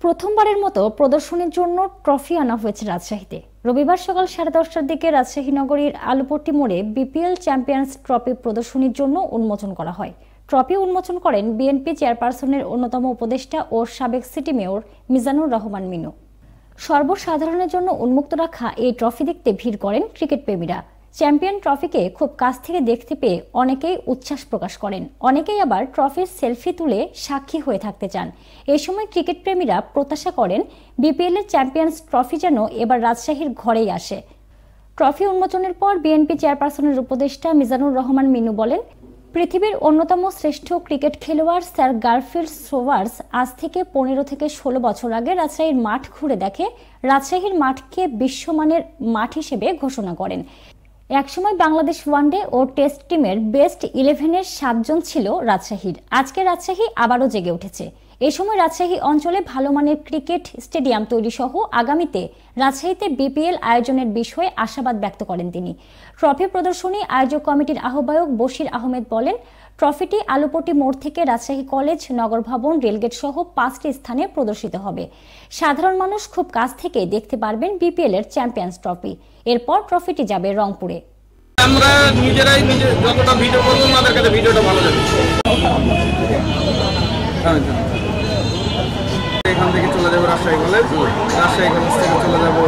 প্রথমবারের মতো প্রদর্শনীর জন্য ট্রফি আনা হয়েছে রাজশাহীতে। রবিবার সকাল 10:30টার দিকে রাজশাহী নগরীর আলুপট্টি মোড়ে বিপিএল চ্যাম্পিয়ন্স ট্রফি প্রদর্শনীর জন্য উন্মোচন করা হয়। ট্রফি উন্মোচন করেন বিএনপি চেয়ারপারসনের অন্যতম উপদেষ্টা ও সাবেক সিটি মেয়র মিজানুর রহমান মিনু। সর্বসাধারণের জন্য উন্মুক্ত রাখা এই ট্রফি দেখতে ভিড় করেন ক্রিকেট প্রেমীরা। চ্যাম্পিয়ন ট্রফিকে খুব কাছ থেকে দেখতে পেয়ে অনেকেই উচ্ছ্বাস প্রকাশ করেন, অনেকেই আবার ট্রফির সেলফি তুলে সাক্ষী হয়ে থাকতে চান। এই সময় ক্রিকেট প্রেমীরা প্রত্যাশা করেন বিপিএল এর চ্যাম্পিয়ন্স ট্রফি যেন এবার রাজশাহীর ঘরেই আসে। ট্রফি উন্মোচনের পর বিএনপি চেয়ারপারসনের উপদেষ্টা মিজানুর রহমান মিনু বলেন, পৃথিবীর অন্যতম শ্রেষ্ঠ ক্রিকেট খেলোয়াড় স্যার গারফিল্ড সোবার্স আজ থেকে 15 থেকে 16 বছর আগে রাজশাহীর মাঠ ঘুরে দেখে রাজশাহীর মাঠকে বিশ্বমানের মাঠ হিসেবে ঘোষণা করেন। একসময় বাংলাদেশ ওয়ানডে ও টেস্ট টিমের বেস্ট 11-এর 7 জন ছিল রাজশাহীর। আজকে রাজশাহী আবারও জেগে উঠেছে। এই সময় রাজশাহী অঞ্চলে ভালো মানের ক্রিকেট স্টেডিয়াম তৈরি সহ আগামীতে রাজশাহীতে বিপিএল আয়োজনের বিষয়ে আশাবাদ ব্যক্ত করেন তিনি। ট্রফি প্রদর্শনী আয়োজক কমিটির আহ্বায়ক বশির আহমেদ বলেন, ট্রফিটি আলুপট্টি মোড় থেকে রাজশাহী কলেজ, নগর ভবন, রেলগেট সহ 5টি স্থানে প্রদর্শিত হবে। সাধারণ মানুষ খুব কাছ থেকে দেখতে পারবেন বিপিএল এর চ্যাম্পিয়ন্স ট্রফি। এরপর ট্রফিটি যাবে রংপুরে। আমরা নিজেরাই যতটা ভিডিও করব আমাদের কাছে ভিডিওটা ভালো যাবে। এখান থেকে চলে যাবো রাজশাহী কলেজ, রাজশাহী কলেজ থেকে চলে যাবো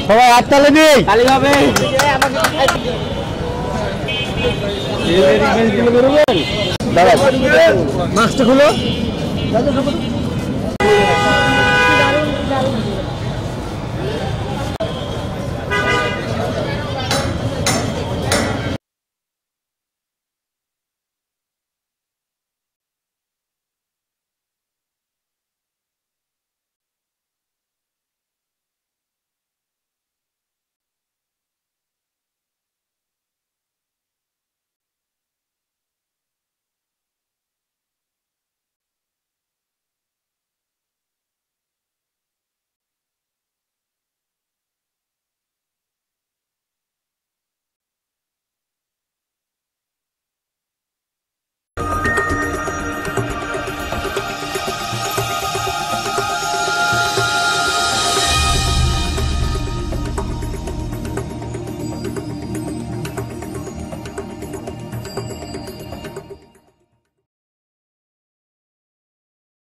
সবাই হাততালি দিই, তালি হবে। দাদা মাস্কটা খুলো।